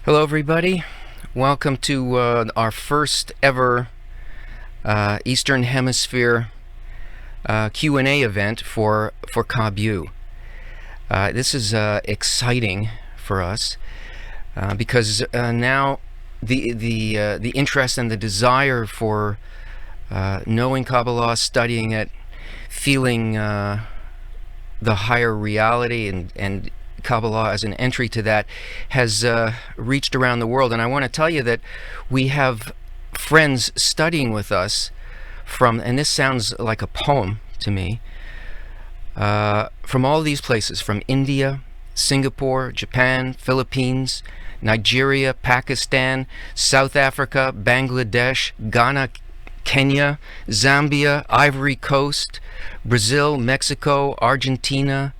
Hello everybody, welcome to our first ever Eastern Hemisphere Q&A event for KOSINEC. This is exciting for us because now the interest and the desire for knowing Kabbalah, studying it, feeling the higher reality and Kabbalah as an entry to that has reached around the world. And I want to tell you that we have friends studying with us from, and this sounds like a poem to me, from all these places, from India, Singapore, Japan, Philippines, Nigeria, Pakistan, South Africa, Bangladesh, Ghana, Kenya, Zambia, Ivory Coast, Brazil, Mexico, Argentina,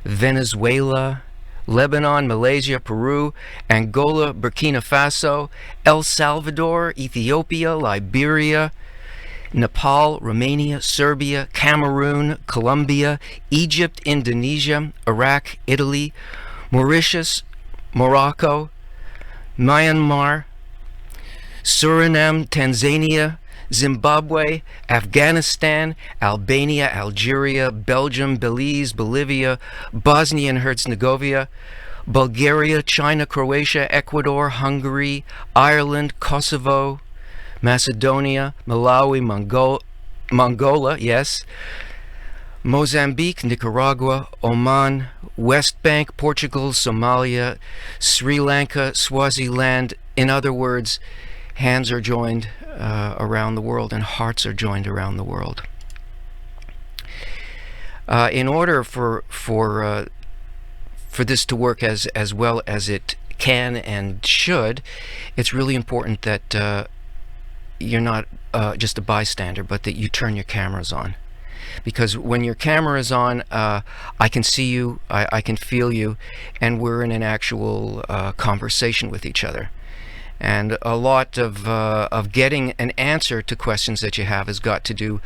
Venezuela, Lebanon, Malaysia, Peru, Angola, Burkina Faso, El Salvador, Ethiopia, Liberia, Nepal, Romania, Serbia, Cameroon, Colombia, Egypt, Indonesia, Iraq, Italy, Mauritius, Morocco, Myanmar, Suriname, Tanzania, Zimbabwe, Afghanistan, Albania, Algeria, Belgium, Belize, Bolivia, Bosnia and Herzegovina, Bulgaria, China, Croatia, Ecuador, Hungary, Ireland, Kosovo, Macedonia, Malawi, Mongolia, yes, Mozambique, Nicaragua, Oman, West Bank, Portugal, Somalia, Sri Lanka, Swaziland. In other words, hands are joined around the world and hearts are joined around the world. In order for this to work as well as it can and should, it's really important that you're not just a bystander, but that you turn your cameras on. Because when your camera is on, I can see you, I can feel you, and we're in an actual conversation with each other. And a lot of getting an answer to questions that you have has got to do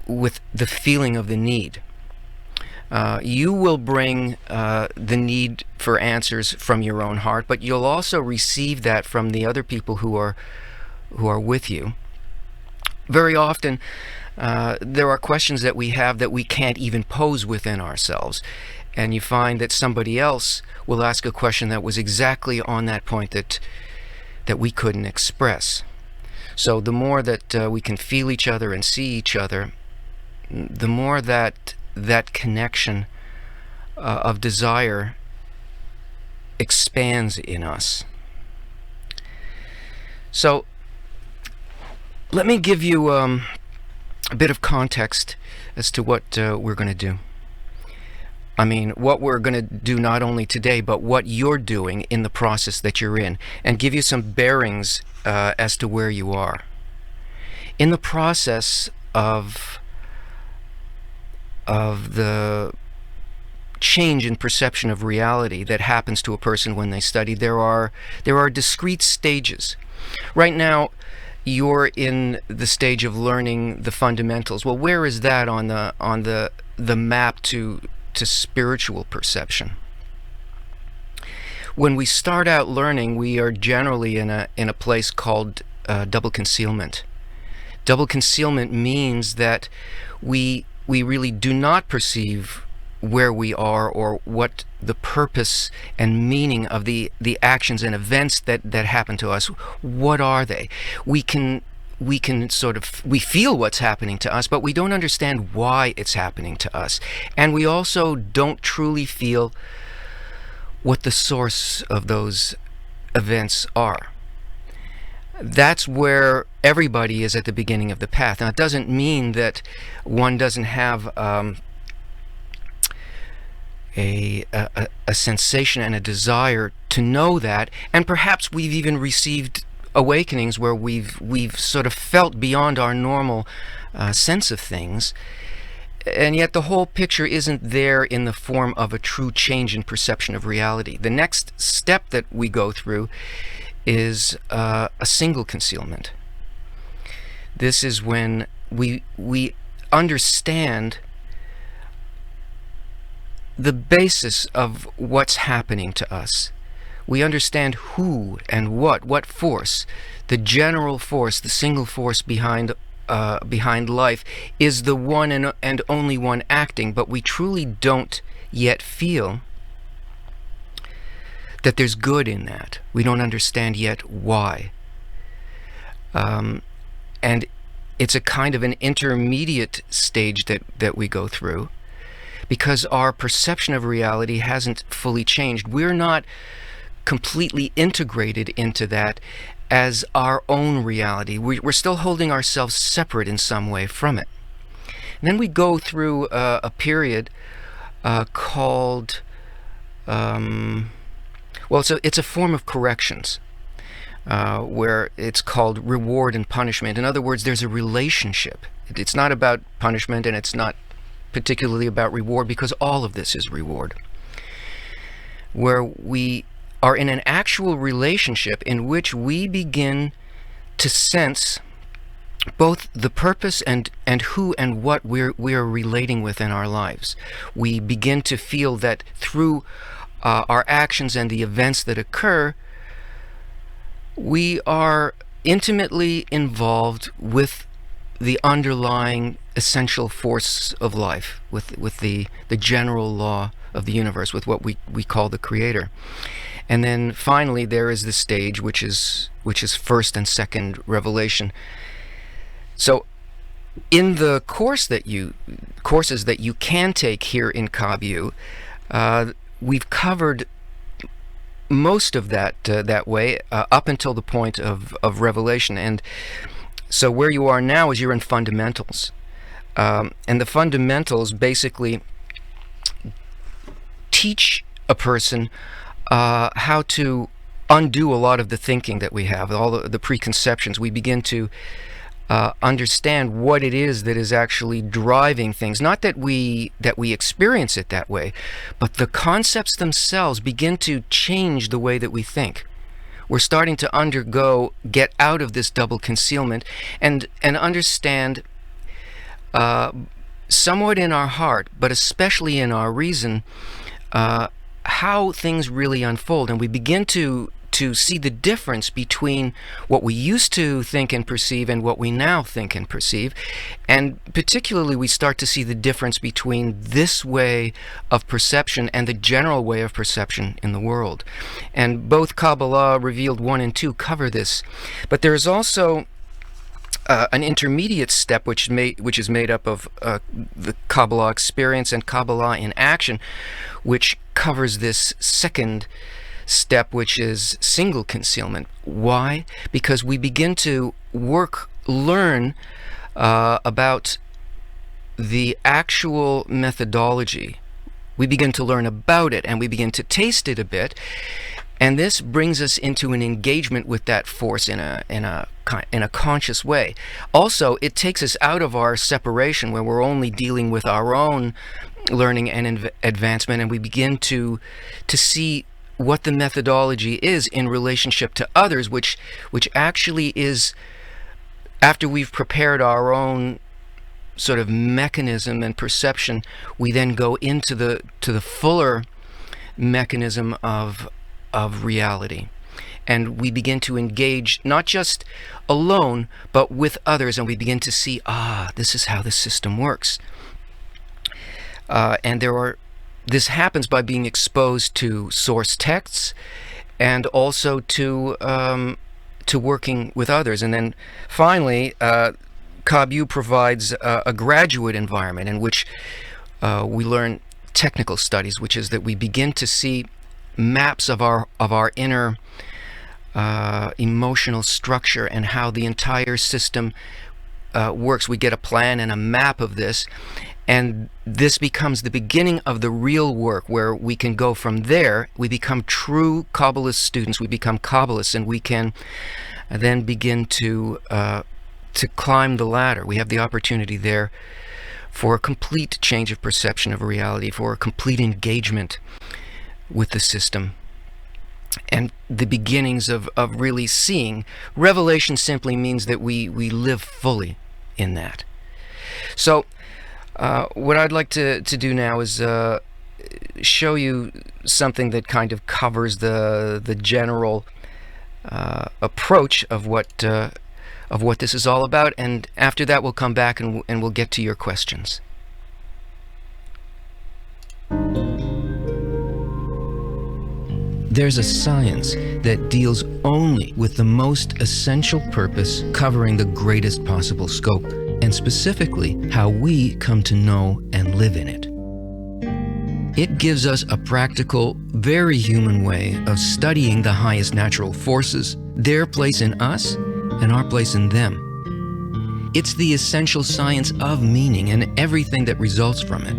with the feeling of the need. You will bring the need for answers from your own heart, but you'll also receive that from the other people who are with you. Very often, there are questions that we have that we can't even pose within ourselves. And you find that somebody else will ask a question that was exactly on that point that we couldn't express. So the more that we can feel each other and see each other, the more that connection of desire expands in us. So let me give you a bit of context as to what we're going to do. I mean, what we're going to do not only today, but what you're doing in the process that you're in, and give you some bearings as to where you are. In the process of the change in perception of reality that happens to a person when they study, there are discrete stages. Right now, you're in the stage of learning the fundamentals. Well, where is that on the map to spiritual perception? When we start out learning, we are generally in a place called double concealment. Double concealment means that we really do not perceive where we are or what the purpose and meaning of the actions and events that happen to us. What are they? We feel what's happening to us, but we don't understand why it's happening to us. And we also don't truly feel what the source of those events are. That's where everybody is at the beginning of the path. Now, it doesn't mean that one doesn't have a sensation and a desire to know that, and perhaps we've even received awakenings where we've sort of felt beyond our normal sense of things, and yet the whole picture isn't there in the form of a true change in perception of reality. The next step that we go through is a single concealment. This is when we understand the basis of what's happening to us. We understand who and what force, the general force, the single force behind life is the one and only one acting, but we truly don't yet feel that there's good in that. We don't understand yet why. And it's a kind of an intermediate stage that we go through, because our perception of reality hasn't fully changed. We're not completely integrated into that as our own reality. We're still holding ourselves separate in some way from it. And then we go through a period called, it's a form of corrections, where it's called reward and punishment. In other words, there's a relationship. It's not about punishment, and it's not particularly about reward, because all of this is reward, where we are in an actual relationship in which we begin to sense both the purpose and who and what we are relating with in our lives. We begin to feel that through our actions and the events that occur, we are intimately involved with the underlying essential force of life, with the general law of the universe, with what we call the Creator. And then finally there is the stage which is first and second revelation. So in the courses that you can take here in KABU, we've covered most of that way up until the point of revelation. And so where you are now is you're in fundamentals, and the fundamentals basically teach a person how to undo a lot of the thinking that we have, all the preconceptions. We begin to understand what it is that is actually driving things. Not that we experience it that way, but the concepts themselves begin to change the way that we think. We're starting to get out of this double concealment and understand somewhat in our heart, but especially in our reason, how things really unfold. And we begin to see the difference between what we used to think and perceive and what we now think and perceive. And particularly we start to see the difference between this way of perception and the general way of perception in the world. And both Kabbalah Revealed 1 and 2 cover this. But there's also an intermediate step which is made up of the Kabbalah experience and Kabbalah in action, which covers this second step, which is single concealment. Why? Because we begin to learn about the actual methodology. We begin to learn about it, and we begin to taste it a bit, and this brings us into an engagement with that force in a conscious way. Also, it takes us out of our separation, where we're only dealing with our own learning and advancement, and we begin to see what the methodology is in relationship to others, which actually is, after we've prepared our own sort of mechanism and perception, we then go into the fuller mechanism of reality, and we begin to engage not just alone but with others, and we begin to see, this is how the system works. And this happens by being exposed to source texts and also to working with others. And then finally, KABU provides a graduate environment in which we learn technical studies, which is that we begin to see maps of our inner emotional structure and how the entire system works. We get a plan and a map of this, and this becomes the beginning of the real work, where we can go from there. We become true Kabbalist students. We become Kabbalists, and we can then begin to climb the ladder. We have the opportunity there for a complete change of perception of reality, for a complete engagement with the system, and the beginnings of really seeing. Revelation simply means that we live fully in that. So what I'd like to do now is show you something that kind of covers the general approach of what this is all about, and after that we'll come back and we'll get to your questions. There's a science that deals only with the most essential purpose, covering the greatest possible scope, and specifically how we come to know and live in it. It gives us a practical, very human way of studying the highest natural forces, their place in us and our place in them. It's the essential science of meaning and everything that results from it.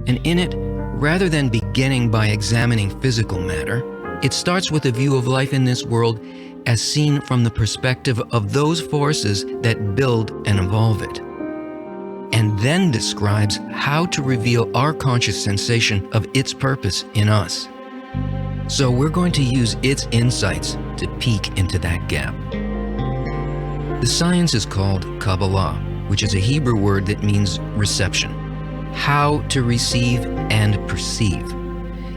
And in it, rather than beginning by examining physical matter, it starts with a view of life in this world as seen from the perspective of those forces that build and evolve it, and then describes how to reveal our conscious sensation of its purpose in us. So we're going to use its insights to peek into that gap. The science is called Kabbalah, which is a Hebrew word that means reception, how to receive and perceive.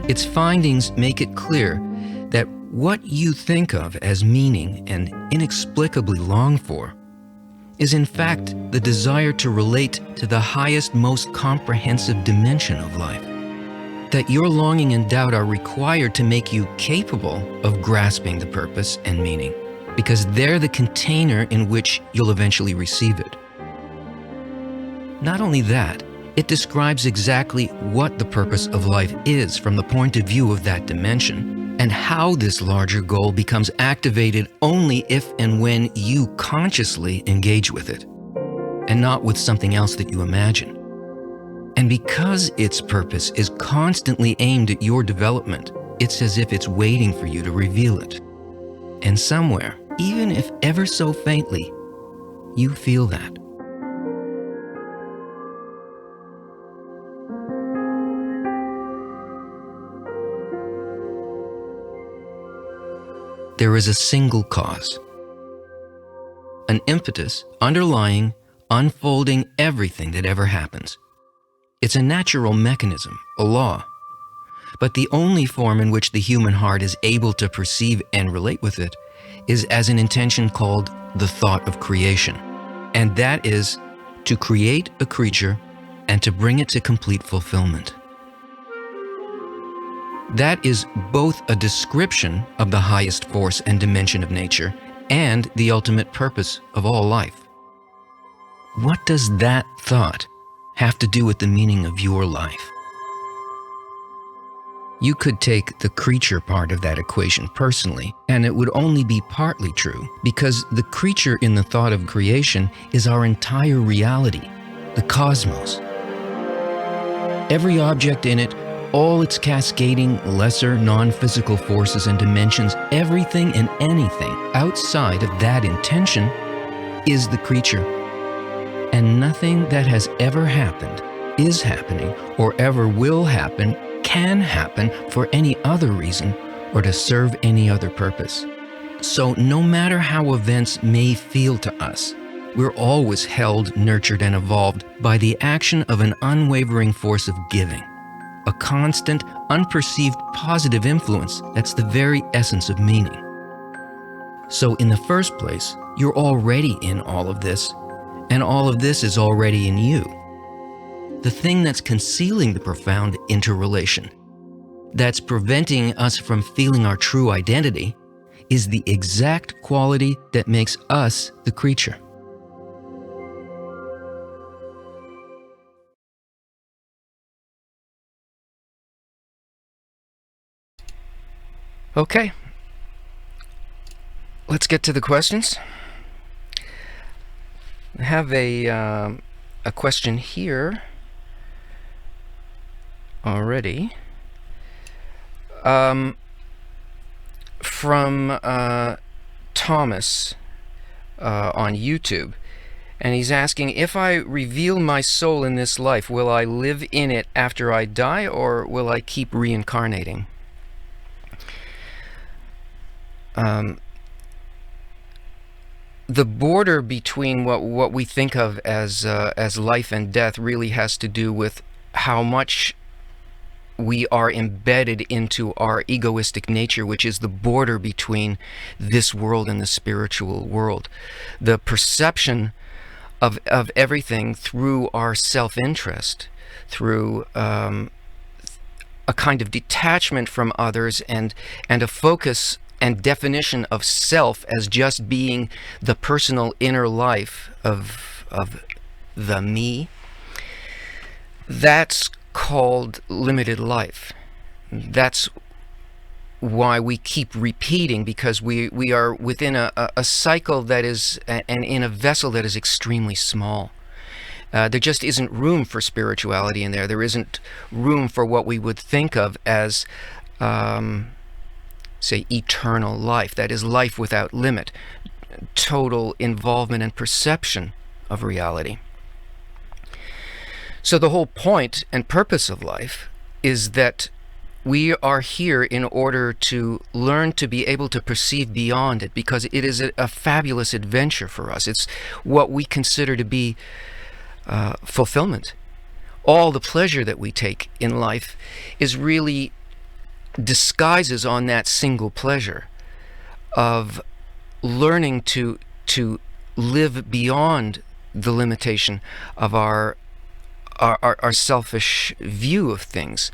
Its findings make it clear that what you think of as meaning and inexplicably long for is in fact the desire to relate to the highest, most comprehensive dimension of life. That your longing and doubt are required to make you capable of grasping the purpose and meaning, because they're the container in which you'll eventually receive it. Not only that, it describes exactly what the purpose of life is from the point of view of that dimension, and how this larger goal becomes activated only if and when you consciously engage with it, and not with something else that you imagine. And because its purpose is constantly aimed at your development, it's as if it's waiting for you to reveal it. And somewhere, even if ever so faintly, you feel that. There is a single cause, an impetus underlying, unfolding everything that ever happens. It's a natural mechanism, a law, but the only form in which the human heart is able to perceive and relate with it is as an intention called the thought of creation, and that is to create a creature and to bring it to complete fulfillment. That is both a description of the highest force and dimension of nature and the ultimate purpose of all life. What does that thought have to do with the meaning of your life? You could take the creature part of that equation personally, and it would only be partly true, because the creature in the thought of creation is our entire reality, the cosmos. Every object in it, all its cascading, lesser, non-physical forces and dimensions, everything and anything outside of that intention is the creature. And nothing that has ever happened, is happening, or ever will happen, can happen for any other reason or to serve any other purpose. So no matter how events may feel to us, we're always held, nurtured, and evolved by the action of an unwavering force of giving. A constant, unperceived positive influence that's the very essence of meaning. So in the first place, you're already in all of this, and all of this is already in you. The thing that's concealing the profound interrelation, that's preventing us from feeling our true identity, is the exact quality that makes us the creature. Okay, let's get to the questions. I have a question here already from Thomas on YouTube, and he's asking, if I reveal my soul in this life, will I live in it after I die, or will I keep reincarnating? The border between what we think of as life and death really has to do with how much we are embedded into our egoistic nature, which is the border between this world and the spiritual world. The perception of everything through our self-interest, through a kind of detachment from others, and a focus and definition of self as just being the personal inner life of the me. That's called limited life. That's why we keep repeating, because we are within a cycle that is, and in a vessel that is extremely small. There just isn't room for spirituality in there. There isn't room for what we would think of as, say, eternal life. That is life without limit, total involvement and perception of reality. So the whole point and purpose of life is that we are here in order to learn to be able to perceive beyond it, because it is a fabulous adventure for us. It's what we consider to be fulfillment. All the pleasure that we take in life is really disguises on that single pleasure of learning to live beyond the limitation of our selfish view of things,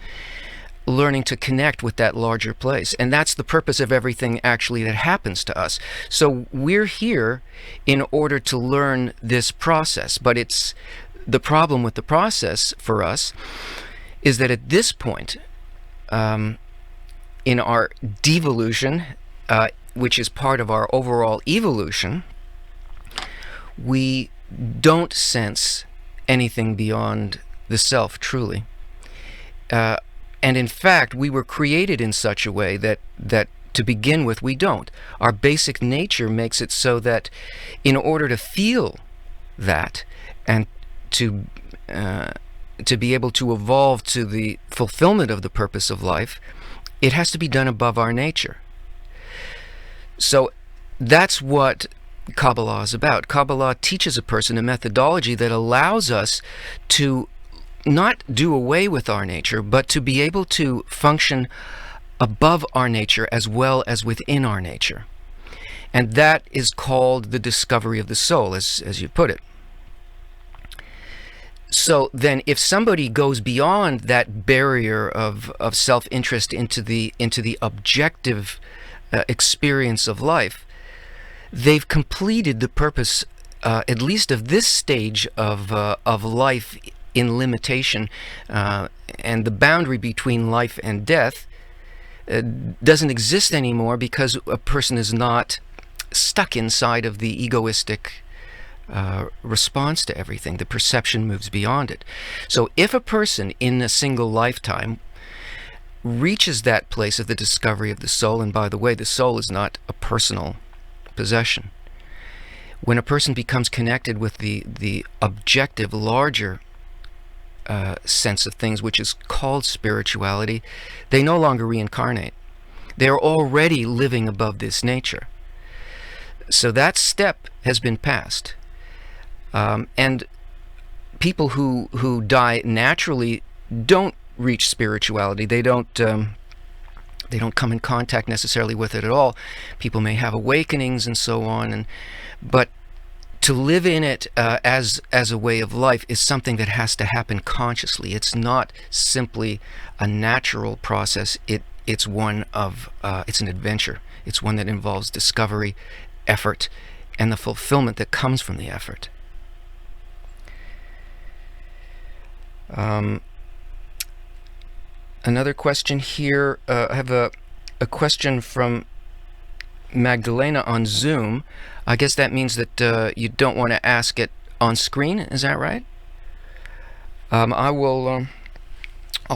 learning to connect with that larger place. And that's the purpose of everything actually that happens to us. So we're here in order to learn this process, but it's the problem with the process for us is that at this point in our devolution, which is part of our overall evolution, we don't sense anything beyond the self, truly. And in fact, we were created in such a way that to begin with, we don't. Our basic nature makes it so that in order to feel that and to be able to evolve to the fulfillment of the purpose of life, it has to be done above our nature. So that's what Kabbalah is about. Kabbalah teaches a person a methodology that allows us to not do away with our nature, but to be able to function above our nature as well as within our nature. And that is called the discovery of the soul, as you put it. So then if somebody goes beyond that barrier of self-interest into the objective experience of life, they've completed the purpose, at least of this stage of life in limitation, and the boundary between life and death doesn't exist anymore, because a person is not stuck inside of the egoistic response to everything. The perception moves beyond it. So if a person in a single lifetime reaches that place of the discovery of the soul, and by the way, the soul is not a personal possession. When a person becomes connected with the objective, larger sense of things, which is called spirituality, they no longer reincarnate. They are already living above this nature. So that step has been passed. And people who die naturally don't reach spirituality. They don't come in contact necessarily with it at all. People may have awakenings and so on, but to live in it as a way of life is something that has to happen consciously. It's not simply a natural process. It's one of it's an adventure. It's one that involves discovery, effort, and the fulfillment that comes from the effort. Another question here. I have a question from Magdalena on Zoom. I guess that means that you don't want to ask it on screen. Is that right? I'll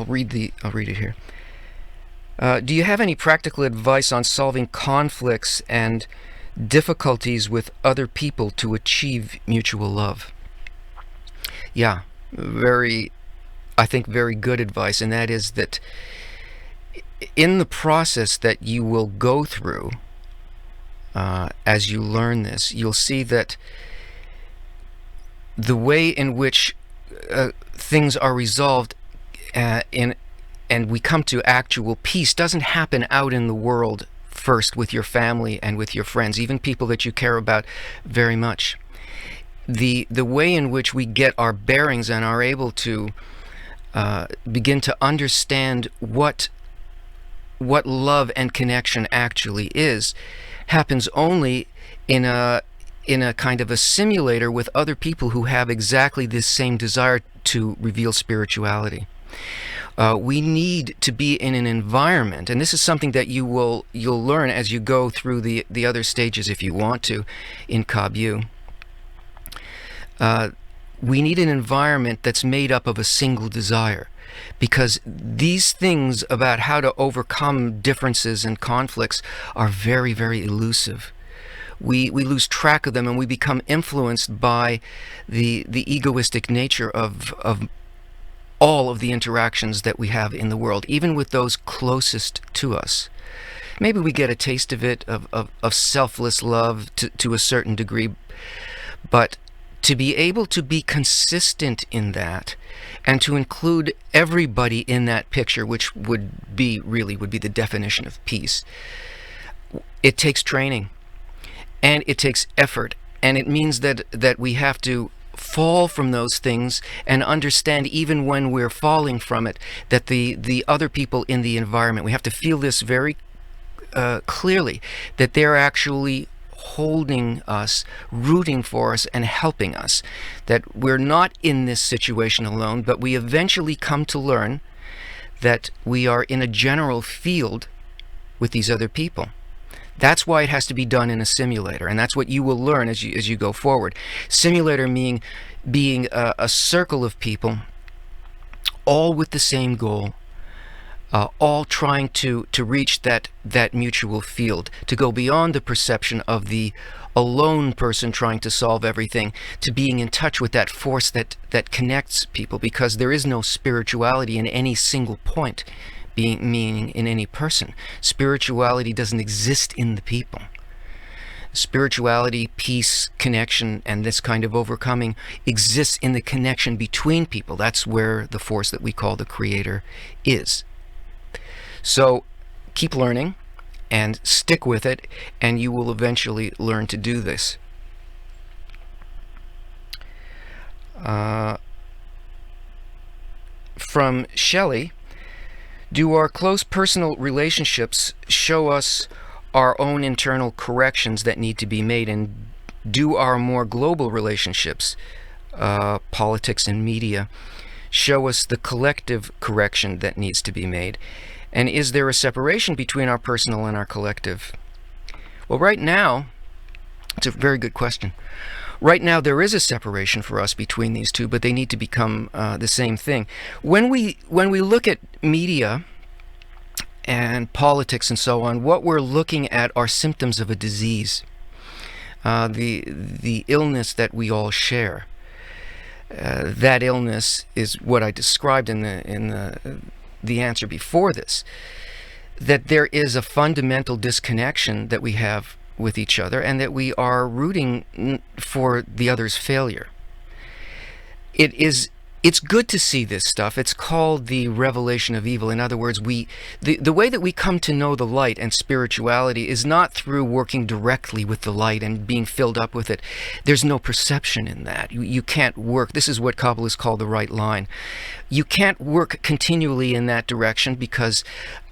read it here. Do you have any practical advice on solving conflicts and difficulties with other people to achieve mutual love? Yeah, I think very good advice, and that is that in the process that you will go through as you learn this, you'll see that the way in which things are resolved in and we come to actual peace doesn't happen out in the world first with your family and with your friends, even people that you care about very much. The way in which we get our bearings and are able to begin to understand what love and connection actually is happens only in a kind of a simulator with other people who have exactly this same desire to reveal spirituality. We need to be in an environment, and this is something that you'll learn as you go through the other stages if you want to in Kabbalah. We need an environment that's made up of a single desire, because these things about how to overcome differences and conflicts are very, very elusive. We lose track of them, and we become influenced by the egoistic nature of all of the interactions that we have in the world, even with those closest to us. Maybe we get a taste of it, of selfless love to a certain degree, but to be able to be consistent in that and to include everybody in that picture, which would be the definition of peace, it takes training and it takes effort, and it means that we have to fall from those things and understand, even when we're falling from it, that the other people in the environment, we have to feel this very clearly, that they're actually holding us, rooting for us, and helping us, that we're not in this situation alone, but we eventually come to learn that we are in a general field with these other people. That's why it has to be done in a simulator, and that's what you will learn as you go forward. Simulator being a circle of people, all with the same goal, all trying to reach that mutual field, to go beyond the perception of the alone person trying to solve everything, to being in touch with that force that connects people, because there is no spirituality in any single point, meaning in any person. Spirituality doesn't exist in the people. Spirituality, peace, connection, and this kind of overcoming exists in the connection between people. That's where the force that we call the Creator is. So keep learning and stick with it, and you will eventually learn to do this. From Shelley, do our close personal relationships show us our own internal corrections that need to be made, and do our more global relationships, politics and media, show us the collective correction that needs to be made? And is there a separation between our personal and our collective? Well, right now, it's a very good question. Right now, there is a separation for us between these two, but they need to become the same thing. When we look at media and politics and so on, what we're looking at are symptoms of a disease, the illness that we all share. That illness is what I described in the answer before this, that there is a fundamental disconnection that we have with each other, and that we are rooting for the other's failure. It's good to see this stuff. It's called the revelation of evil. In other words, the way that we come to know the light and spirituality is not through working directly with the light and being filled up with it. There's no perception in that. You can't work. This is what Kabbalists call the right line. You can't work continually in that direction, because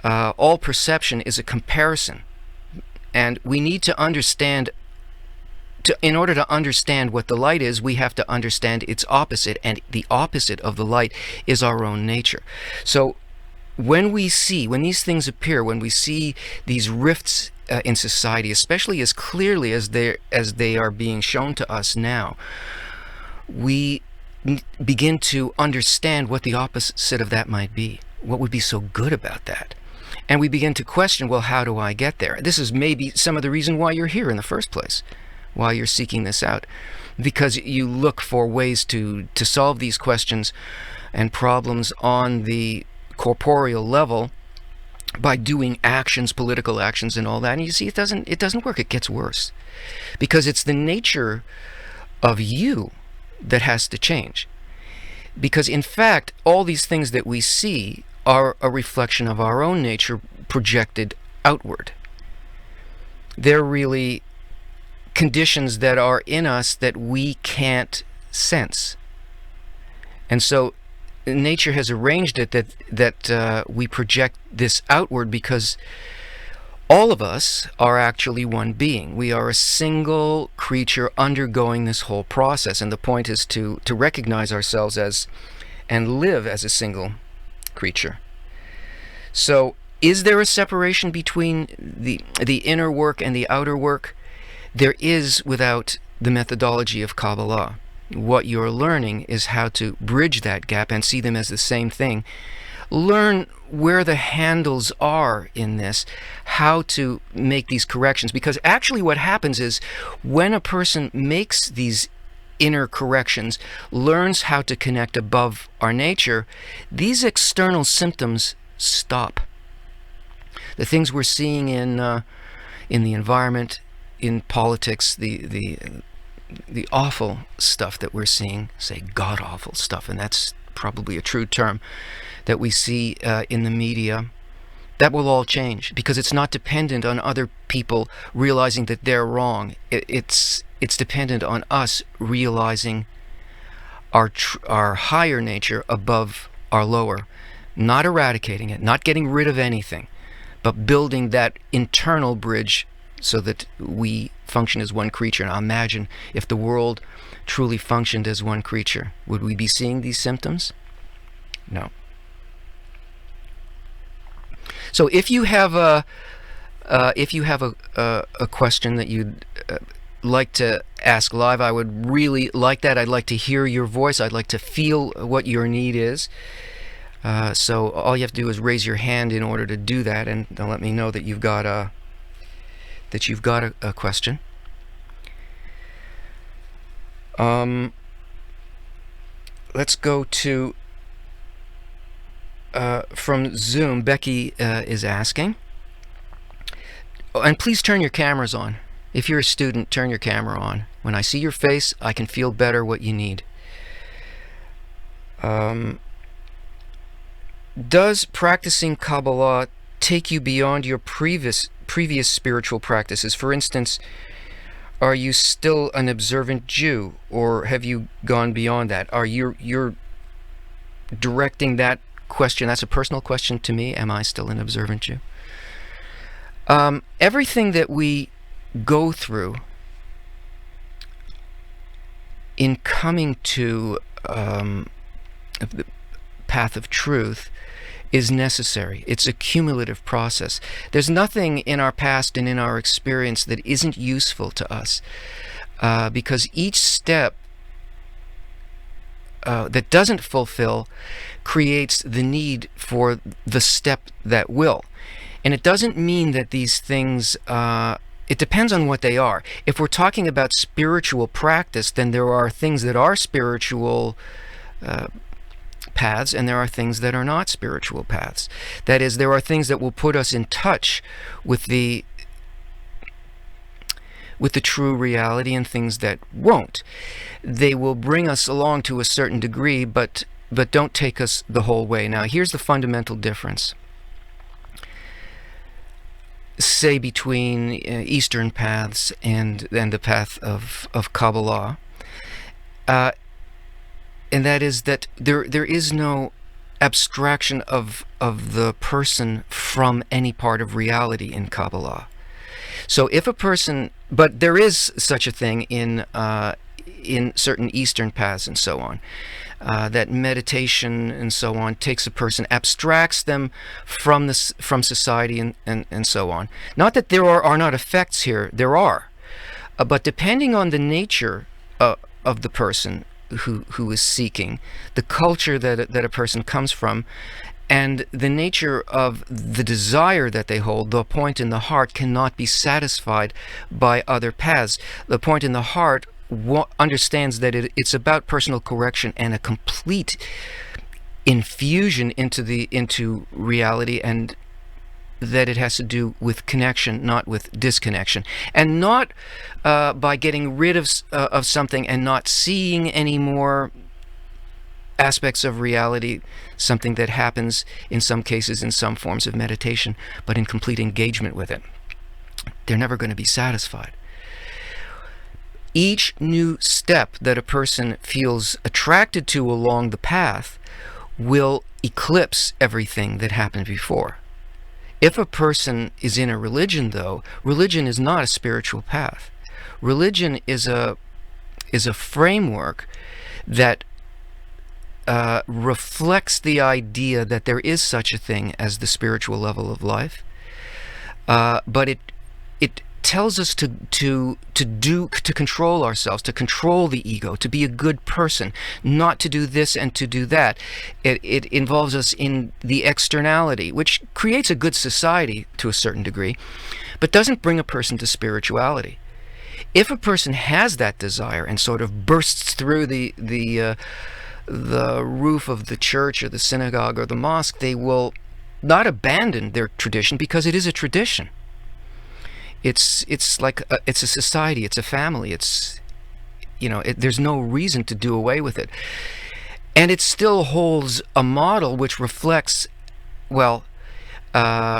all perception is a comparison. And we need to understand, in order to understand what the light is, we have to understand its opposite, and the opposite of the light is our own nature. So when these things appear, when we see these rifts in society, especially as clearly as they are being shown to us now, we begin to understand what the opposite of that might be. What would be so good about that? And we begin to question, well, how do I get there? This is maybe some of the reason why you're here in the first place, why you're seeking this out, because you look for ways to solve these questions and problems on the corporeal level by doing actions, political actions and all that. And you see, it doesn't work. It gets worse, because it's the nature of you that has to change. Because in fact, all these things that we see are a reflection of our own nature projected outward. They're really conditions that are in us that we can't sense. And so nature has arranged it that we project this outward, because all of us are actually one being. We are a single creature undergoing this whole process, and the point is to recognize ourselves as and live as a single creature. So is there a separation between the inner work and the outer work? There is, without the methodology of Kabbalah. What you're learning is how to bridge that gap and see them as the same thing. Learn where the handles are in this, how to make these corrections. Because actually what happens is, when a person makes these inner corrections, learns how to connect above our nature, these external symptoms stop. The things we're seeing in the environment, in politics, the awful stuff that we're seeing, say god-awful stuff, and that's probably a true term, that we see in the media, that will all change, because it's not dependent on other people realizing that they're wrong. It's dependent on us realizing our higher nature above our lower, not eradicating it, not getting rid of anything, but building that internal bridge so that we function as one creature. Now imagine if the world truly functioned as one creature. Would we be seeing these symptoms? No. So if you have a question that you'd like to ask live, I would really like that. I'd like to hear your voice. I'd like to feel what your need is. So all you have to do is raise your hand in order to do that, and they'll let me know that you've got a question. Let's go to from Zoom. Becky is asking, and please turn your cameras on. If you're a student, turn your camera on. When I see your face, I can feel better what you need. Does practicing Kabbalah take you beyond your previous spiritual practices? For instance, are you still an observant Jew, or have you gone beyond that? Are you're directing that question? That's a personal question to me. Am I still an observant Jew? Everything that we go through in coming to the path of truth is necessary. It's a cumulative process. There's nothing in our past and in our experience that isn't useful to us, because each step that doesn't fulfill creates the need for the step that will. And it doesn't mean that these things, it depends on what they are. If we're talking about spiritual practice, then there are things that are spiritual paths, and there are things that are not spiritual paths. That is, there are things that will put us in touch with the true reality, and things that won't. They will bring us along to a certain degree, but don't take us the whole way. Now, here's the fundamental difference, say, between Eastern paths and the path of Kabbalah. And that is that there is no abstraction of the person from any part of reality in Kabbalah. So if a person, but there is such a thing in certain Eastern paths and so on, that meditation and so on takes a person, abstracts them from society and so on. Not that there are not effects here, there are, but depending on the nature of the person who is seeking, the culture that a person comes from, and the nature of the desire that they hold, the point in the heart cannot be satisfied by other paths. The point in the heart understands that it's about personal correction and a complete infusion into reality, and that it has to do with connection, not with disconnection, and not by getting rid of something and not seeing anymore aspects of reality, something that happens in some cases in some forms of meditation, but in complete engagement with it. They're never going to be satisfied. Each new step that a person feels attracted to along the path will eclipse everything that happened before. If a person is in a religion, though, religion is not a spiritual path. Religion is a framework that reflects the idea that there is such a thing as the spiritual level of life, but it tells us to control ourselves, to control the ego, to be a good person, not to do this and to do that. It involves us in the externality, which creates a good society to a certain degree, but doesn't bring a person to spirituality. If a person has that desire and sort of bursts through the roof of the church or the synagogue or the mosque, they will not abandon their tradition because it is a tradition. It's like it's a society, it's a family, there's no reason to do away with it. And it still holds a model which reflects,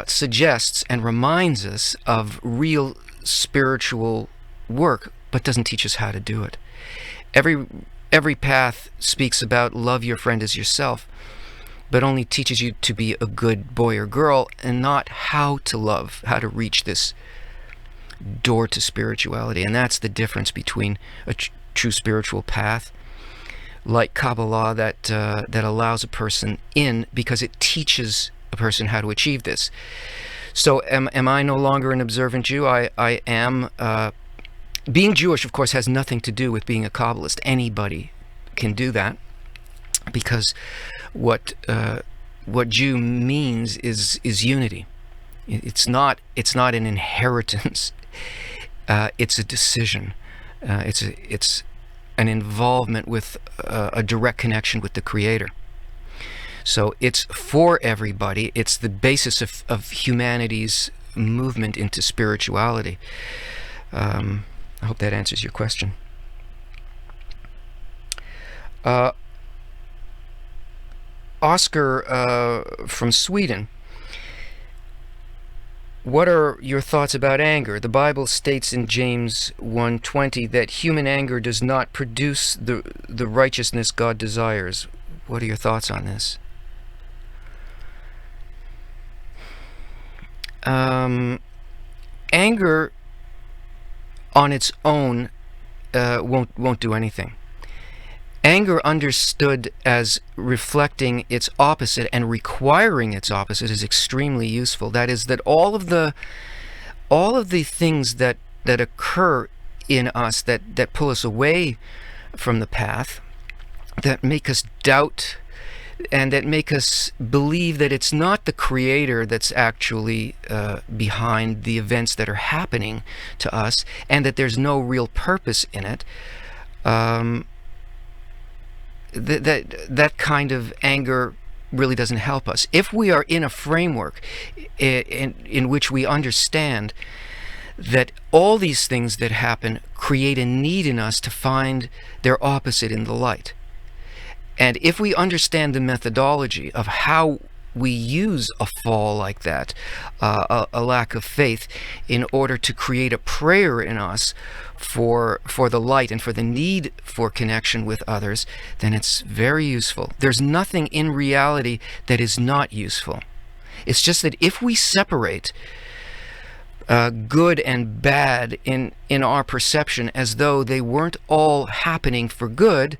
suggests and reminds us of real spiritual work, but doesn't teach us how to do it. Every path speaks about love your friend as yourself, but only teaches you to be a good boy or girl and not how to love, how to reach this door to spirituality. And that's the difference between a true spiritual path like Kabbalah that allows a person in because it teaches a person how to achieve this. So am I no longer an observant Jew? I am. Being Jewish, of course, has nothing to do with being a Kabbalist. Anybody can do that, because what Jew means is unity. It's not an inheritance. It's a decision. It's an involvement with a direct connection with the Creator. So it's for everybody. It's the basis of humanity's movement into spirituality. I hope that answers your question. Oscar from Sweden. What are your thoughts about anger? The Bible states in James 1:20 that human anger does not produce the righteousness God desires. What are your thoughts on this? Anger on its own won't do anything. Anger understood as reflecting its opposite and requiring its opposite is extremely useful. That is, that all of the things that occur in us that pull us away from the path, that make us doubt, and that make us believe that it's not the Creator that's actually behind the events that are happening to us, and that there's no real purpose in it. That kind of anger really doesn't help us. If we are in a framework in which we understand that all these things that happen create a need in us to find their opposite in the light, and if we understand the methodology of how we use a fall like that, a lack of faith, in order to create a prayer in us for the light and for the need for connection with others, then it's very useful. There's nothing in reality that is not useful. It's just that if we separate good and bad in our perception as though they weren't all happening for good,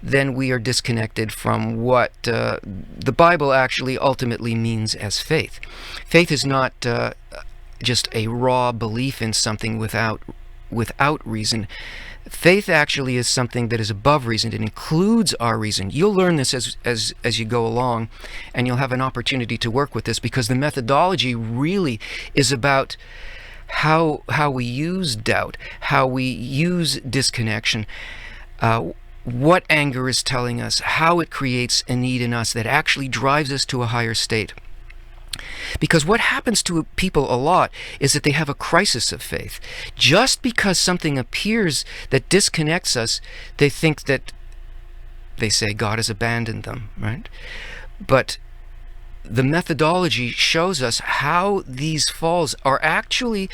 then we are disconnected from what the Bible actually ultimately means as faith. Faith is not just a raw belief in something without reason. Faith actually is something that is above reason. It includes our reason. You'll learn this as you go along, and you'll have an opportunity to work with this, because the methodology really is about how we use doubt, how we use disconnection, what anger is telling us, how it creates a need in us that actually drives us to a higher state. Because what happens to people a lot is that they have a crisis of faith. Just because something appears that disconnects us, they think that they say God has abandoned them, right? But the methodology shows us how these falls are actually,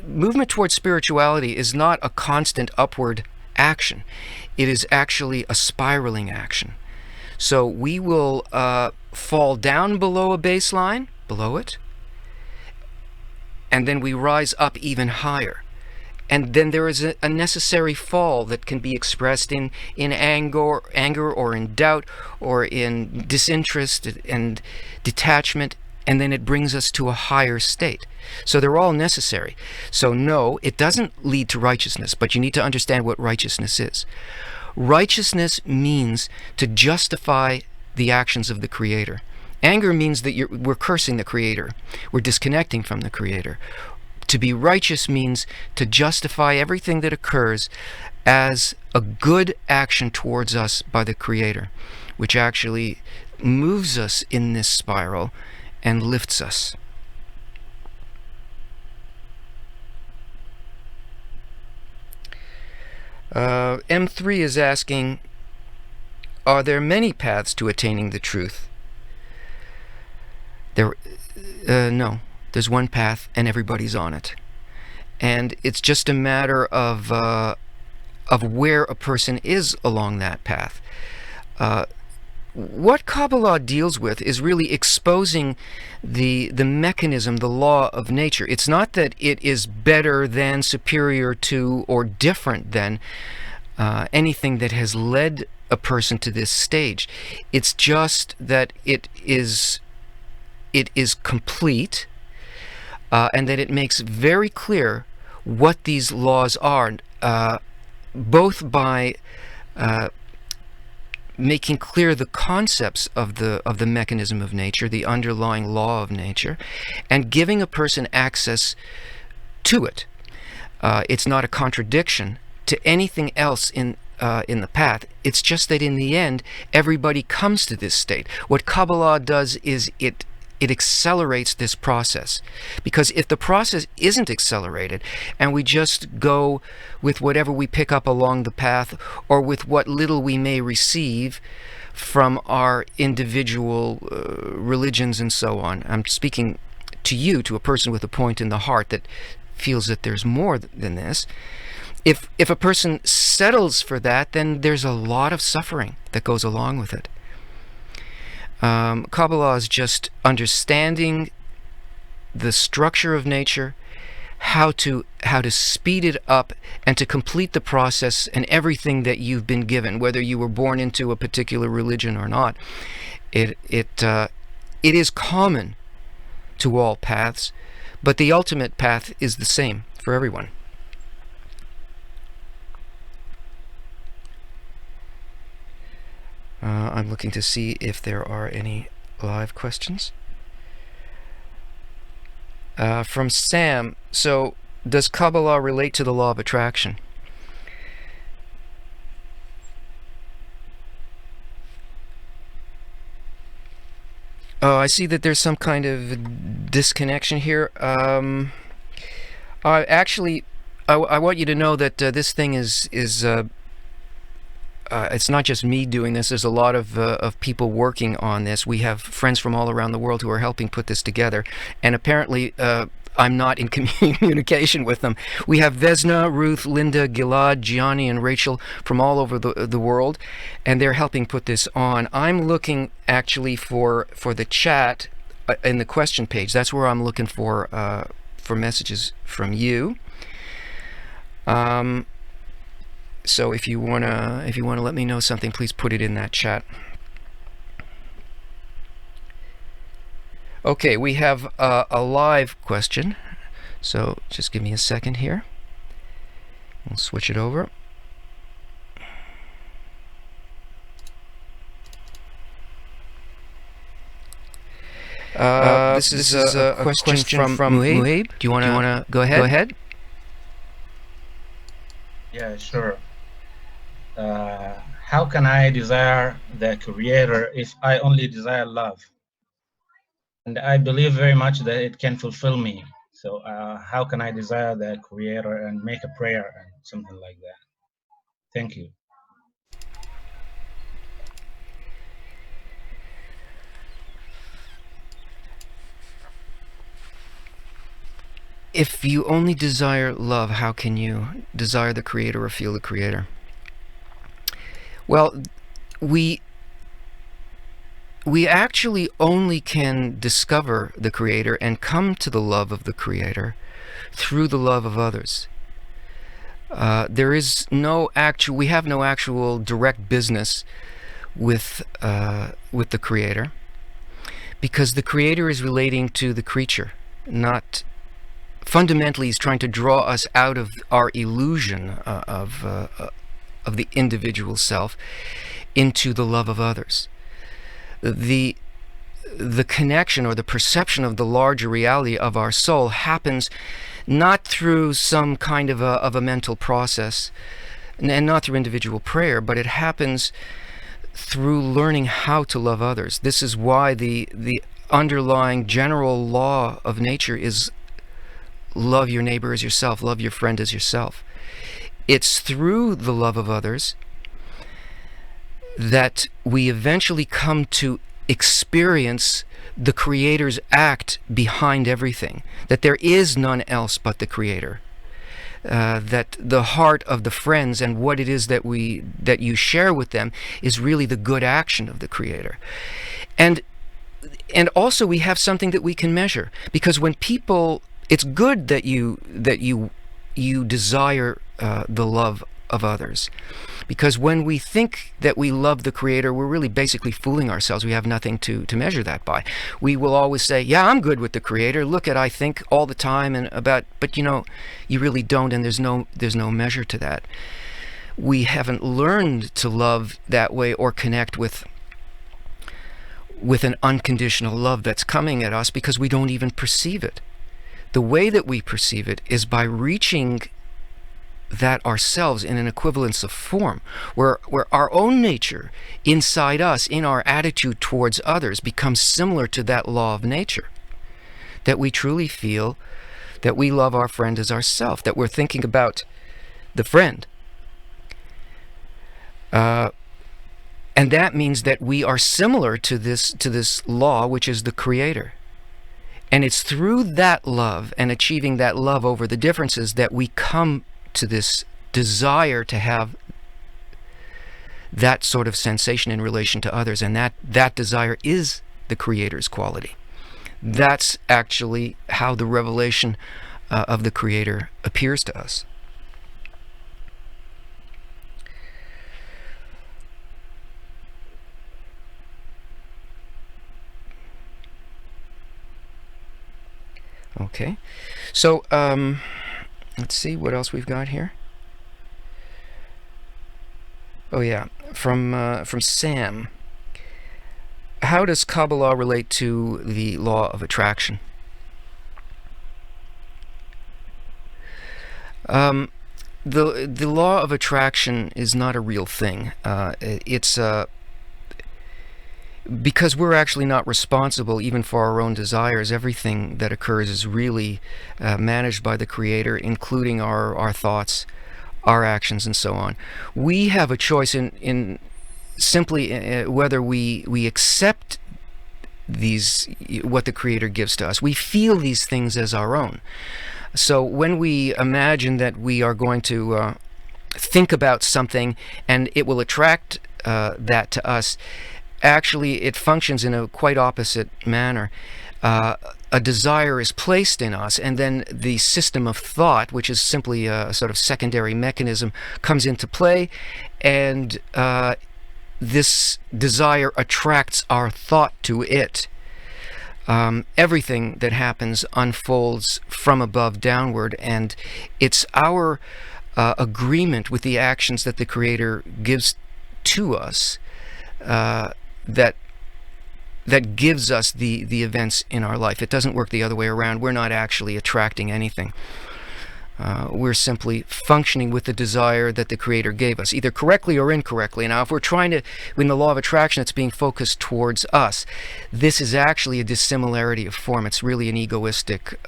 movement towards spirituality is not a constant upward action. It is actually a spiraling action. So we will fall down below a baseline, below it, and then we rise up even higher. And then there is a necessary fall that can be expressed in anger or in doubt or in disinterest and detachment, and then it brings us to a higher state. So they're all necessary. So no, it doesn't lead to righteousness, but you need to understand what righteousness is. Righteousness means to justify the actions of the Creator. Anger means that we're cursing the Creator. We're disconnecting from the Creator. To be righteous means to justify everything that occurs as a good action towards us by the Creator, which actually moves us in this spiral and lifts us. M3 is asking, are there many paths to attaining the truth? No. There's one path, and everybody's on it. And it's just a matter of where a person is along that path. What Kabbalah deals with is really exposing the mechanism, the law of nature. It's not that it is better than, superior to, or different than anything that has led a person to this stage. It's just that it is complete. And that it makes very clear what these laws are, both by making clear the concepts of the mechanism of nature, the underlying law of nature, and giving a person access to it. It's not a contradiction to anything else in the path. It's just that in the end, everybody comes to this state. What Kabbalah does is it accelerates this process. Because if the process isn't accelerated, and we just go with whatever we pick up along the path, or with what little we may receive from our individual religions and so on. I'm speaking to you, to a person with a point in the heart that feels that there's more than this. If a person settles for that, then there's a lot of suffering that goes along with it. Kabbalah is just understanding the structure of nature, how to speed it up, and to complete the process and everything that you've been given, whether you were born into a particular religion or not. It is common to all paths, but the ultimate path is the same for everyone. I'm looking to see if there are any live questions. From Sam, so does Kabbalah relate to the law of attraction? Oh, I see that there's some kind of disconnection here. Actually, I want you to know that this thing is it's not just me doing this. There's a lot of people working on this. We have friends from all around the world who are helping put this together. And apparently, I'm not in communication with them. We have Vesna, Ruth, Linda, Gilad, Gianni, and Rachel from all over the world, and they're helping put this on. I'm looking actually for the chat in the question page. That's where I'm looking for messages from you. So if you wanna let me know something, please put it in that chat. Okay, we have a live question, so just give me a second here. We'll switch it over. This is a question from Muhaib. Do you wanna go ahead? Go ahead. Yeah, sure. How can I desire the Creator if I only desire love? And I believe very much that it can fulfill me. So how can I desire the Creator and make a prayer and something like that? Thank you. if you only desire love, how can you desire the Creator or feel the Creator? Well, we actually only can discover the Creator and come to the love of the Creator through the love of others. There is no actual, we have no actual direct business with the Creator, because the Creator is relating to the creature, not fundamentally. He's trying to draw us out of our illusion of the individual self into the love of others. The connection or the perception of the larger reality of our soul happens not through some kind of a mental process, and not through individual prayer, but it happens through learning how to love others. This is why the underlying general law of nature is love your neighbor as yourself, love your friend as yourself. It's through the love of others that we eventually come to experience the Creator's act behind everything, that there is none else but the Creator, that the heart of the friends and what it is that you share with them is really the good action of the Creator. And also we have something that we can measure, because when people, it's good that you desire the love of others, because when we think that we love the Creator, we're really basically fooling ourselves. We have nothing to measure that by. We will always say, yeah, I'm good with the Creator, look at, I think all the time and about, but you know, you really don't, and there's no measure to that. We haven't learned to love that way or connect with an unconditional love that's coming at us, because we don't even perceive it. The way that we perceive it is by reaching that ourselves in an equivalence of form, where our own nature inside us, in our attitude towards others, becomes similar to that law of nature, that we truly feel that we love our friend as ourself, that we're thinking about the friend. And that means that we are similar to this law, which is the Creator. And it's through that love and achieving that love over the differences that we come to this desire to have that sort of sensation in relation to others. And that desire is the Creator's quality. That's actually how the revelation of the Creator appears to us. Okay, so let's see what else we've got here. Oh yeah, from Sam. How does Kabbalah relate to the law of attraction? The law of attraction is not a real thing. It's because we're actually not responsible even for our own desires. Everything that occurs is really managed by the Creator, including our thoughts, our actions, and so on. We have a choice in simply whether we accept what the Creator gives to us. We feel these things as our own. So when we imagine that we are going to think about something and it will attract that to us, actually it functions in a quite opposite manner. A desire is placed in us, and then the system of thought, which is simply a sort of secondary mechanism, comes into play, and this desire attracts our thought to it. Everything that happens unfolds from above downward, and it's our agreement with the actions that the Creator gives to us that gives us the events in our life. It doesn't work the other way around. We're not actually attracting anything. We're simply functioning with the desire that the Creator gave us, either correctly or incorrectly. Now, if we're trying to, in the law of attraction, it's being focused towards us. This is actually a dissimilarity of form. It's really an egoistic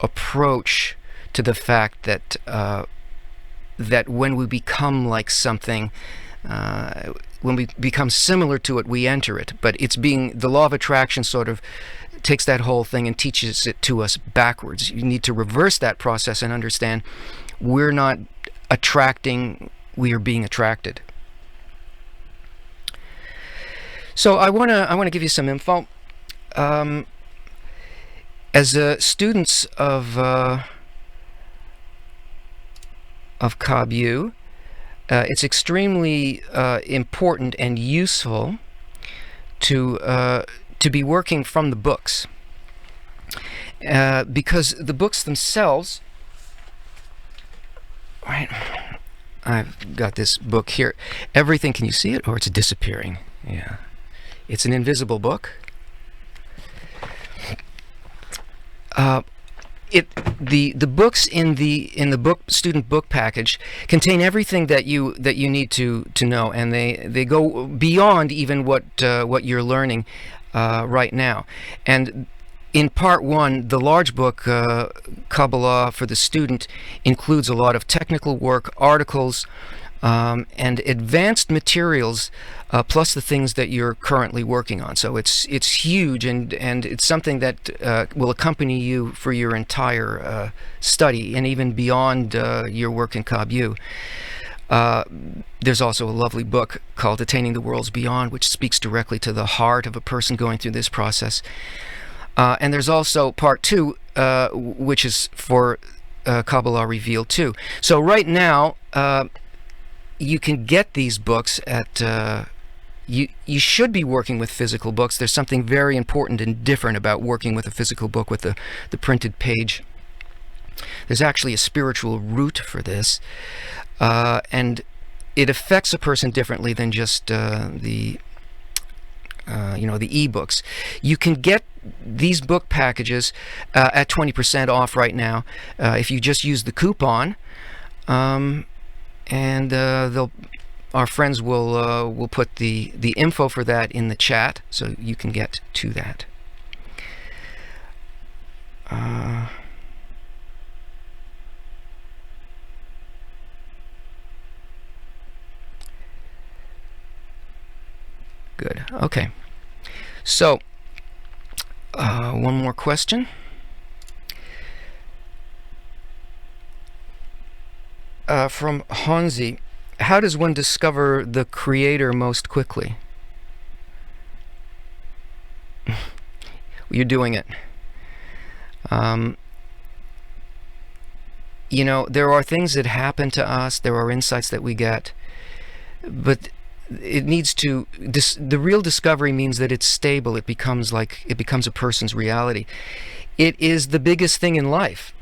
approach to the fact that that when we become like something, when we become similar to it, we enter it. But it's the law of attraction sort of takes that whole thing and teaches it to us backwards. You need to reverse that process and understand we're not attracting, we are being attracted. So I want to give you some info. As students of Kabbalah, it's extremely important and useful to be working from the books, because the books themselves. Right, I've got this book here. Everything. Can you see it, or it's disappearing? Yeah, it's an invisible book. The books in the student book package contain everything that you need to know, and they go beyond even what you're learning right now. And in part one, the large book Kabbalah for the student includes a lot of technical work, articles, and advanced materials, plus the things that you're currently working on. So it's huge, and it's something that will accompany you for your entire study, and even beyond your work in Kabbalah. There's also a lovely book called Attaining the Worlds Beyond, which speaks directly to the heart of a person going through this process. And there's also part two, which is for Kabbalah Revealed too. So right now, you can get these books at, you should be working with physical books. There's something very important and different about working with a physical book with the printed page. There's actually a spiritual root for this, and it affects a person differently than just the e-books. You can get these book packages at 20% off right now if you just use the coupon. And our friends will put the info for that in the chat, so you can get to that. Good. Okay. So one more question. From Hanzi, how does one discover the Creator most quickly? You're doing it. There are things that happen to us, there are insights that we get, but it needs to, the real discovery means that it's stable, it becomes a person's reality. It is the biggest thing in life.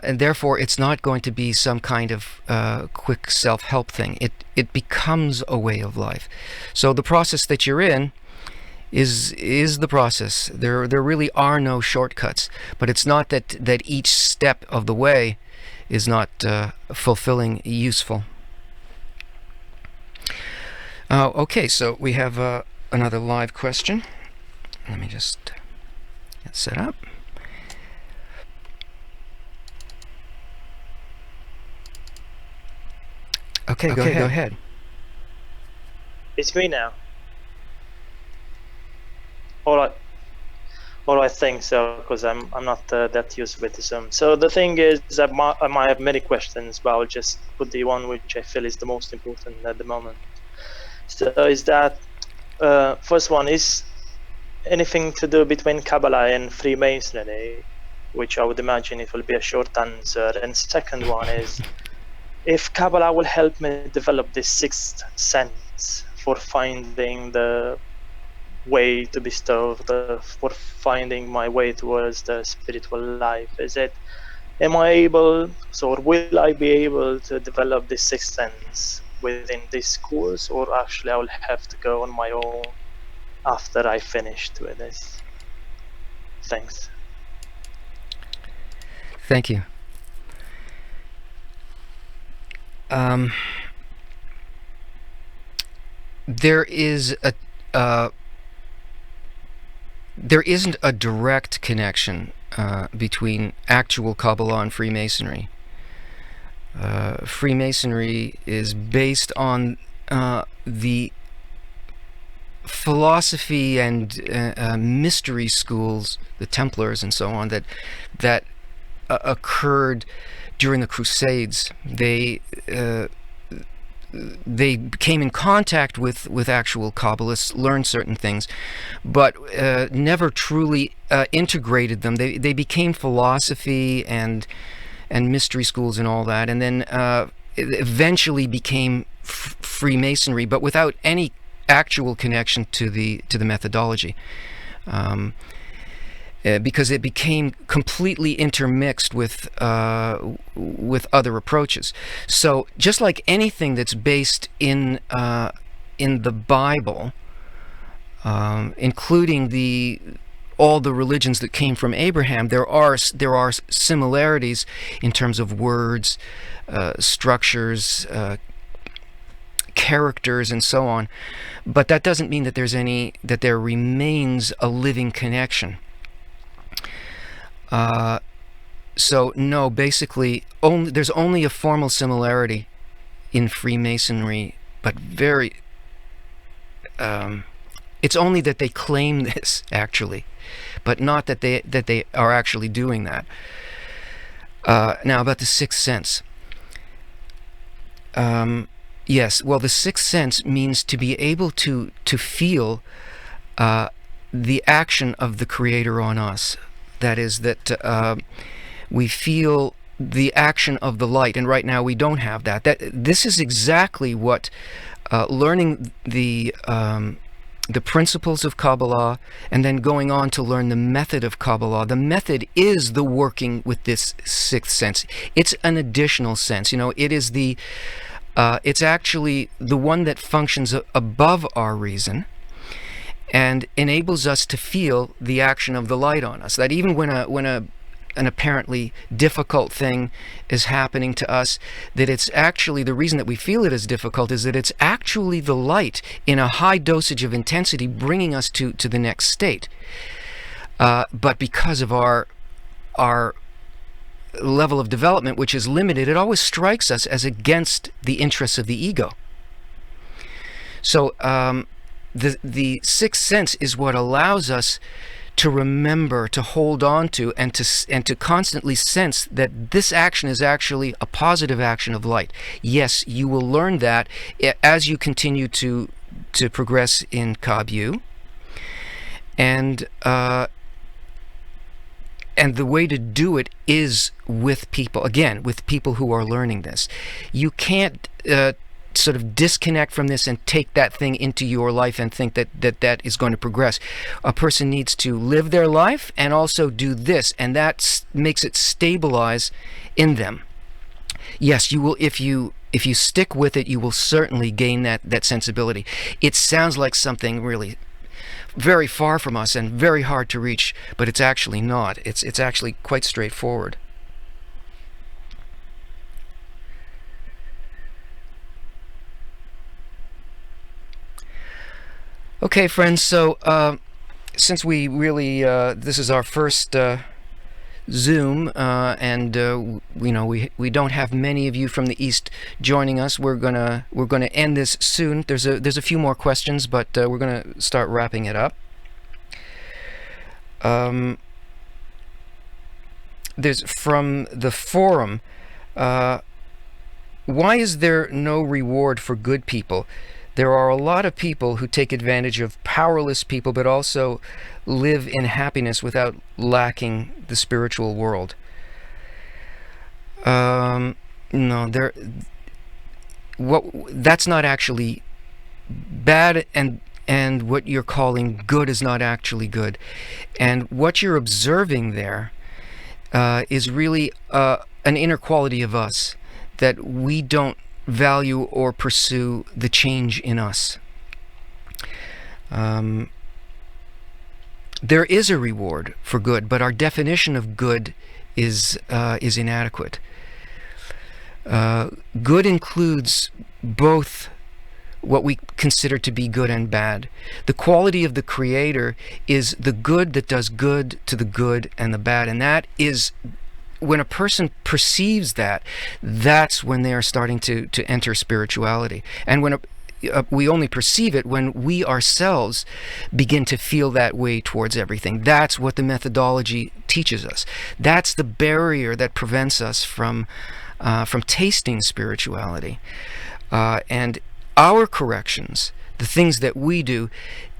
And therefore, it's not going to be some kind of quick self-help thing. It becomes a way of life. So the process that you're in is the process. There really are no shortcuts. But it's not that each step of the way is not fulfilling, useful. Okay, so we have another live question. Let me just get set up. Okay, go ahead. It's me now. All I think so, because I'm not that used with Zoom. So the thing is, I might have many questions, but I'll just put the one which I feel is the most important at the moment. So is that first one is anything to do between Kabbalah and Freemasonry, which I would imagine it will be a short answer. And second one is, if Kabbalah will help me develop this sixth sense for finding the way to bestow, for finding my way towards the spiritual life, am I able, or will I be able to develop this sixth sense within this course, or actually I will have to go on my own after I finished with this? Thanks. Thank you. There isn't a direct connection between actual Kabbalah and Freemasonry. Freemasonry is based on the philosophy and mystery schools, the Templars and so on, that occurred during the Crusades. They came in contact with actual Kabbalists, learned certain things, but never truly integrated them. They became philosophy and mystery schools and all that, and then it eventually became Freemasonry, but without any actual connection to the methodology, because it became completely intermixed with other approaches. So just like anything that's based in the Bible, including all the religions that came from Abraham, there are similarities in terms of words, structures, characters, and so on, but that doesn't mean that there remains a living connection. So no, basically there's only a formal similarity in Freemasonry, but it's only that they claim this actually, but not that they are actually doing that. Now about the sixth sense. Yes, well, the sixth sense means to be able to feel the action of the Creator on us. That is, that we feel the action of the light, and right now we don't have that. This is exactly what learning the principles of Kabbalah and then going on to learn the method of Kabbalah. The method is the working with this sixth sense. It's an additional sense. It is it's actually the one that functions above our reason and enables us to feel the action of the light on us. That even when an apparently difficult thing is happening to us, that it's actually, the reason that we feel it as difficult is that it's actually the light in a high dosage of intensity bringing us to the next state. But because of our level of development, which is limited, it always strikes us as against the interests of the ego. So the sixth sense is what allows us to remember, to hold on to, and to constantly sense that this action is actually a positive action of light. Yes, you will learn that as you continue to progress in Kabbalah, and the way to do it is with people, again, with people who are learning this. You can't sort of disconnect from this and take that thing into your life and think that is going to progress. A person needs to live their life and also do this, and that makes it stabilize in them. Yes, you will, if you stick with it, you will certainly gain that sensibility. It sounds like something really very far from us and very hard to reach, but it's actually not. It's actually quite straightforward. Okay, friends, so since we really this is our first Zoom, and we don't have many of you from the East joining us, we're gonna end this soon. There's a few more questions, but we're gonna start wrapping it up. There's from the forum. Why is there no reward for good people? There are a lot of people who take advantage of powerless people, but also live in happiness without lacking the spiritual world. No, that's not actually bad, and what you're calling good is not actually good. And what you're observing there is really an inner quality of us, that we don't value or pursue the change in us. There is a reward for good, but our definition of good is inadequate. Good includes both what we consider to be good and bad. The quality of the Creator is the good that does good to the good and the bad, and that is, when a person perceives that, that's when they are starting to enter spirituality. And when we only perceive it when we ourselves begin to feel that way towards everything. That's what the methodology teaches us. That's the barrier that prevents us from tasting spirituality. And our corrections, the things that we do,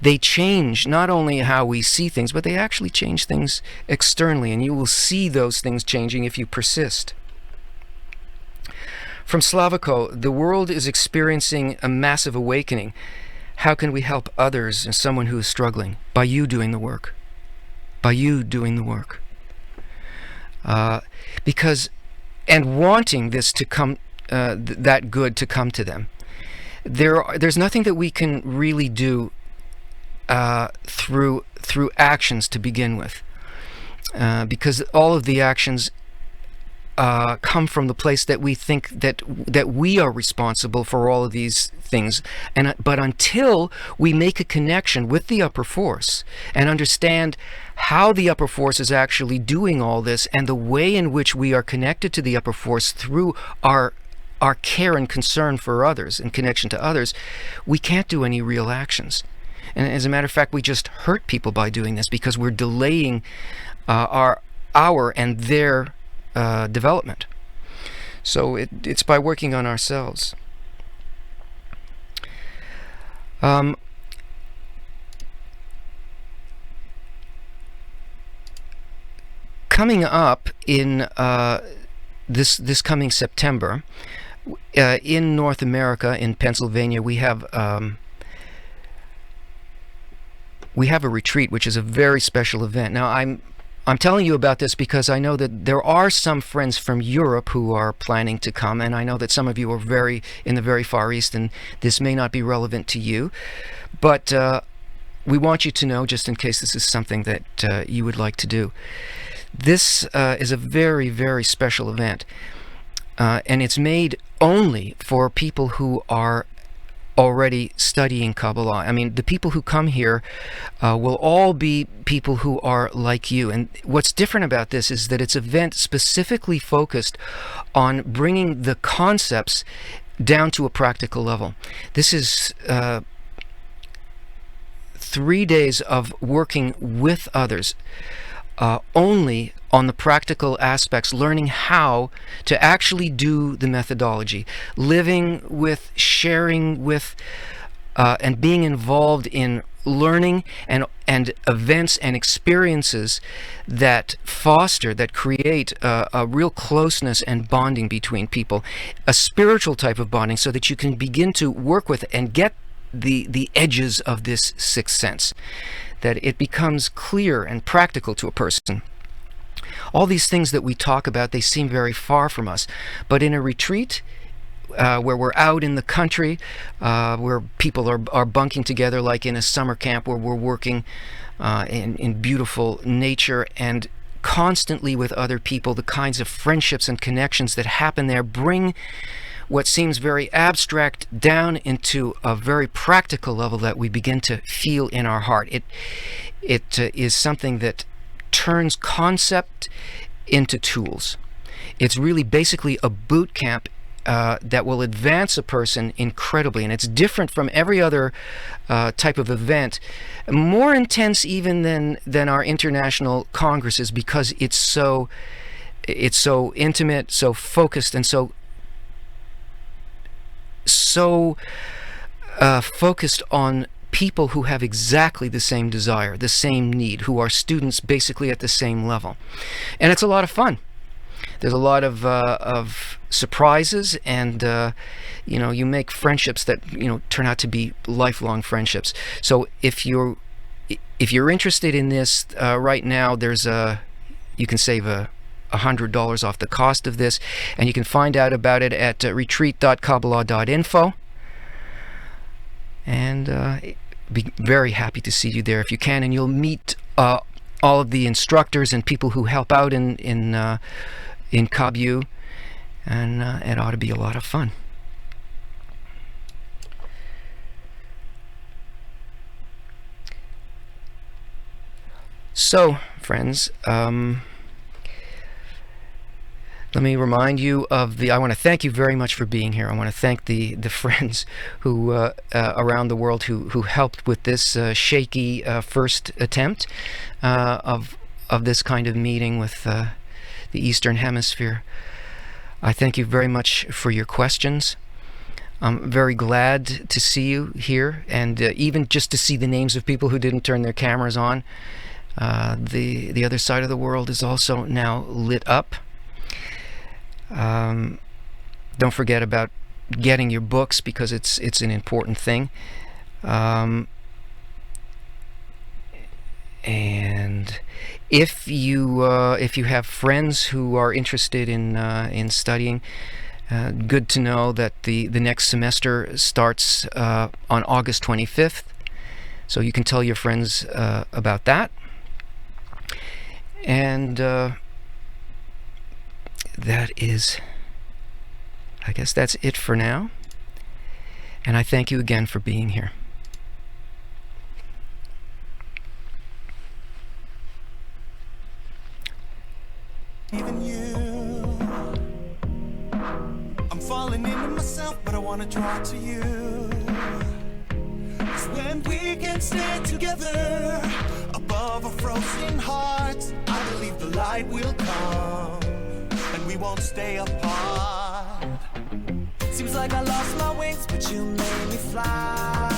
they change not only how we see things, but they actually change things externally, and you will see those things changing if you persist. From Slaviko, the world is experiencing a massive awakening. How can we help others and someone who is struggling? By you doing the work. By you doing the work. And wanting this to come, that good to come to them. There's nothing that we can really do through actions to begin with, because all of the actions come from the place that we think that we are responsible for all of these things. But until we make a connection with the upper force and understand how the upper force is actually doing all this, and the way in which we are connected to the upper force through our care and concern for others and connection to others, we can't do any real actions. And as a matter of fact, we just hurt people by doing this, because we're delaying our and their development. So it's by working on ourselves. Coming up in this coming September, in North America, in Pennsylvania, we have a retreat, which is a very special event. Now, I'm telling you about this because I know that there are some friends from Europe who are planning to come, and I know that some of you are in the very Far East, and this may not be relevant to you, but we want you to know, just in case this is something that you would like to do. This is a very, very special event, and it's made only for people who are already studying Kabbalah. I mean, the people who come here will all be people who are like you. And what's different about this is that it's an event specifically focused on bringing the concepts down to a practical level. This is 3 days of working with others, only on the practical aspects, learning how to actually do the methodology, living with, sharing with, and being involved in learning and events and experiences that foster, that create a real closeness and bonding between people, a spiritual type of bonding, so that you can begin to work with and get the edges of this sixth sense, that it becomes clear and practical to a person. All these things that we talk about, they seem very far from us, but in a retreat where we're out in the country, where people are bunking together, like in a summer camp where we're working in beautiful nature and constantly with other people, the kinds of friendships and connections that happen there bring what seems very abstract down into a very practical level that we begin to feel in our heart. It is something that turns concept into tools. It's really basically a boot camp that will advance a person incredibly, and it's different from every other type of event, more intense even than our international congresses, because it's so intimate, so focused, and so focused on people who have exactly the same desire, the same need, who are students basically at the same level. And it's a lot of fun. There's a lot of surprises, and you make friendships that turn out to be lifelong friendships. So if you're interested in this right now, you can save $100 off the cost of this, and you can find out about it at retreat.Kabbalah.info. And be very happy to see you there if you can, and you'll meet all of the instructors and people who help out in Kabbalah, and it ought to be a lot of fun. So, friends, Let me remind you of I want to thank you very much for being here. I want to thank the friends who around the world who helped with this shaky first attempt of this kind of meeting with the Eastern Hemisphere. I thank you very much for your questions. I'm very glad to see you here, and even just to see the names of people who didn't turn their cameras on. The other side of the world is also now lit up. Don't forget about getting your books, because it's an important thing. And if you have friends who are interested in studying, good to know that the next semester starts on August 25th, so you can tell your friends about that. And I guess that's it for now. And I thank you again for being here. Even you, I'm falling into myself, but I want to draw to you. 'Cause when we can stand together above our frozen hearts, I believe the light will come and we won't stay apart. Seems like I lost my wings, but you made me fly.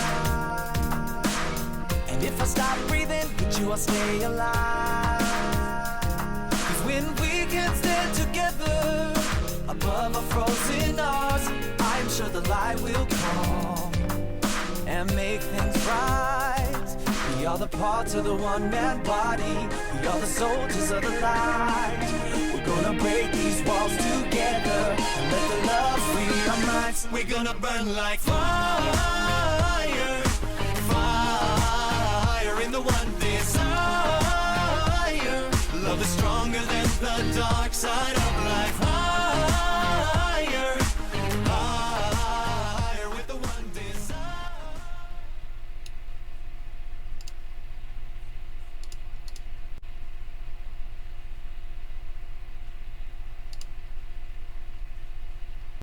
And if I stop breathing, with you I'll stay alive. 'Cause when we can stand together above our frozen hearts, I'm sure the light will come and make things right. We are the parts of the one-man body. We are the soldiers of the light. We're gonna break these walls together and let the love free our minds. We're gonna burn like fire, fire in the one desire. Love is stronger than the dark side of life. Higher,